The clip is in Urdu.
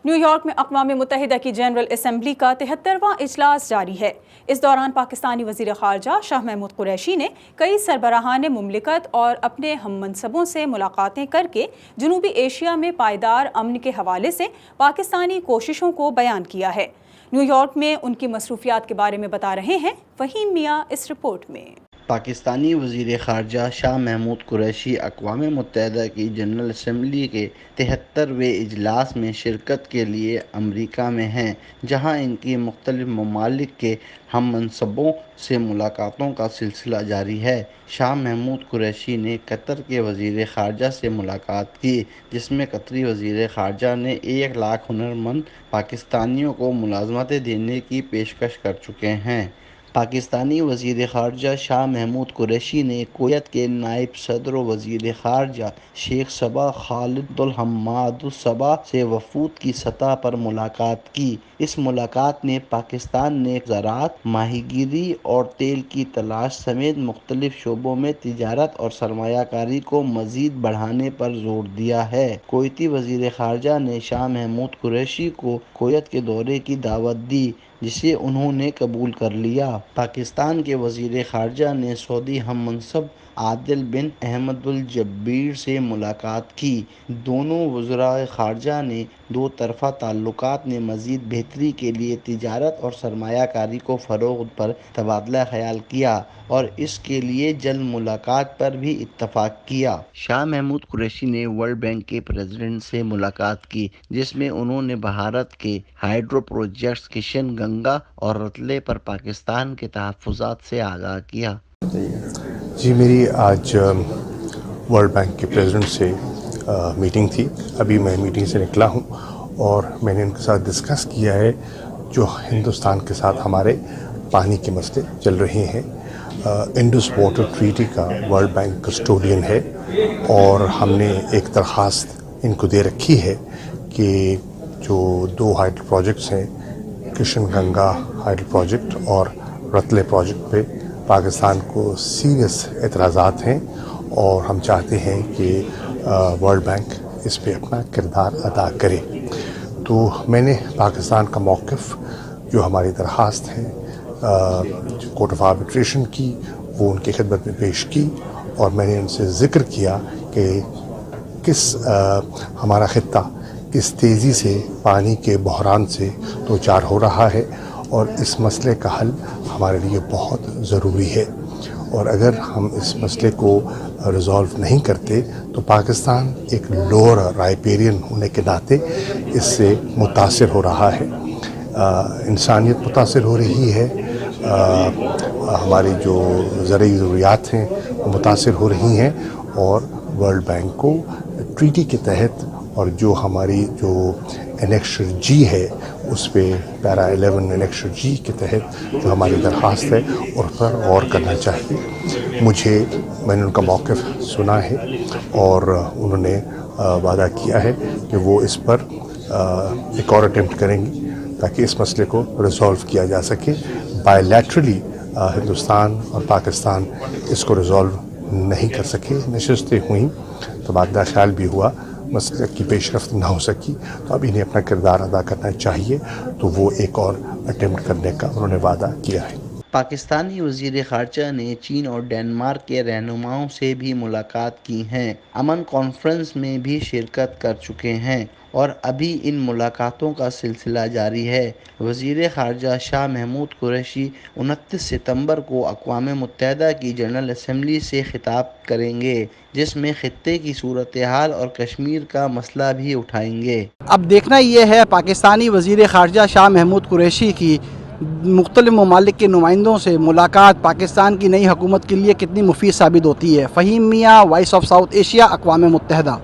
نیو یارک میں اقوام متحدہ کی جنرل اسمبلی کا 73واں اجلاس جاری ہے۔ اس دوران پاکستانی وزیر خارجہ شاہ محمود قریشی نے کئی سربراہان مملکت اور اپنے ہم منصبوں سے ملاقاتیں کر کے جنوبی ایشیا میں پائیدار امن کے حوالے سے پاکستانی کوششوں کو بیان کیا ہے۔ نیو یارک میں ان کی مصروفیات کے بارے میں بتا رہے ہیں فہیم میاں اس رپورٹ میں۔ پاکستانی وزیر خارجہ شاہ محمود قریشی اقوام متحدہ کی جنرل اسمبلی کے 73ویں اجلاس میں شرکت کے لیے امریکہ میں ہیں، جہاں ان کی مختلف ممالک کے ہم منصبوں سے ملاقاتوں کا سلسلہ جاری ہے۔ شاہ محمود قریشی نے قطر کے وزیر خارجہ سے ملاقات کی، جس میں قطری وزیر خارجہ نے 1 لاکھ ہنرمند پاکستانیوں کو ملازمتیں دینے کی پیشکش کر چکے ہیں۔ پاکستانی وزیر خارجہ شاہ محمود قریشی نے کویت کے نائب صدر و وزیر خارجہ شیخ صباح خالد الحماد الصباح سے وفود کی سطح پر ملاقات کی۔ اس ملاقات میں پاکستان نے زراعت، ماہی گیری اور تیل کی تلاش سمیت مختلف شعبوں میں تجارت اور سرمایہ کاری کو مزید بڑھانے پر زور دیا ہے۔ کویتی وزیر خارجہ نے شاہ محمود قریشی کو کویت کے دورے کی دعوت دی، جسے انہوں نے قبول کر لیا۔ پاکستان کے وزیر خارجہ نے سعودی ہم منصب عادل بن احمد الجبیر سے ملاقات کی۔ دونوں وزرائے خارجہ نے دو طرفہ تعلقات میں مزید بہتری کے لیے تجارت اور سرمایہ کاری کو فروغ پر تبادلہ خیال کیا اور اس کے لیے جلد ملاقات پر بھی اتفاق کیا۔ شاہ محمود قریشی نے ورلڈ بینک کے پریزیڈنٹ سے ملاقات کی، جس میں انہوں نے بھارت کے ہائیڈرو پروجیکٹس کشن گنگا اور رتلے پر پاکستان کے تحفظات سے آگاہ کیا۔ جی، میری آج ورلڈ بینک کے پریزیڈنٹ سے میٹنگ تھی۔ ابھی میں میٹنگ سے نکلا ہوں اور میں نے ان کے ساتھ ڈسکس کیا ہے جو ہندوستان کے ساتھ ہمارے پانی کے مسئلے چل رہے ہیں۔ انڈس واٹر ٹریٹی کا ورلڈ بینک کسٹوڈین ہے اور ہم نے ایک درخواست ان کو دے رکھی ہے کہ جو 2 ہائیڈرو پروجیکٹس ہیں، کشن گنگا ہائیڈرو پروجیکٹ اور رتلے پروجیکٹ پہ پاکستان کو سیریس اعتراضات ہیں اور ہم چاہتے ہیں کہ ورلڈ بینک اس پہ اپنا کردار ادا کرے۔ تو میں نے پاکستان کا موقف، جو ہماری درخواست ہے کورٹ آف آربیٹریشن کی، وہ ان کی خدمت میں پیش کی اور میں نے ان سے ذکر کیا کہ ہمارا خطہ کس تیزی سے پانی کے بحران سے دوچار ہو رہا ہے اور اس مسئلے کا حل ہمارے لیے بہت ضروری ہے، اور اگر ہم اس مسئلے کو ریزالو نہیں کرتے تو پاکستان ایک لوور رائپیرین ہونے کے ناطے اس سے متاثر ہو رہا ہے، انسانیت متاثر ہو رہی ہے، ہماری جو زرعی ضروریات ہیں وہ متاثر ہو رہی ہیں، اور ورلڈ بینک کو ٹریٹی کے تحت اور جو ہماری جو انیکشر جی ہے اس پہ پیرا 11 انیکشر جی کے تحت جو ہماری درخواست ہے اس پر غور کرنا چاہیے۔ میں نے ان کا موقف سنا ہے اور انہوں نے وعدہ کیا ہے کہ وہ اس پر ایک اور اٹیمپٹ کریں گی تاکہ اس مسئلے کو ریزالو کیا جا سکے۔ بائی لیٹرلی ہندوستان اور پاکستان اس کو ریزالو نہیں کر سکے، نشستیں ہوئیں، تبادلہ خیال بھی ہوا، مسئلے کی پیش رفت نہ ہو سکی، تو اب انہیں اپنا کردار ادا کرنا چاہیے، تو وہ ایک اور اٹیمپٹ کرنے کا انہوں نے وعدہ کیا ہے۔ پاکستانی وزیر خارجہ نے چین اور ڈنمارک کے رہنماؤں سے بھی ملاقات کی ہے، امن کانفرنس میں بھی شرکت کر چکے ہیں اور ابھی ان ملاقاتوں کا سلسلہ جاری ہے۔ وزیر خارجہ شاہ محمود قریشی 29 ستمبر کو اقوام متحدہ کی جنرل اسمبلی سے خطاب کریں گے، جس میں خطے کی صورتحال اور کشمیر کا مسئلہ بھی اٹھائیں گے۔ اب دیکھنا یہ ہے پاکستانی وزیر خارجہ شاہ محمود قریشی کی مختلف ممالک کے نمائندوں سے ملاقات پاکستان کی نئی حکومت کے لیے کتنی مفید ثابت ہوتی ہے۔ فہیم میاں، وائس آف ساؤتھ ایشیا، اقوام متحدہ۔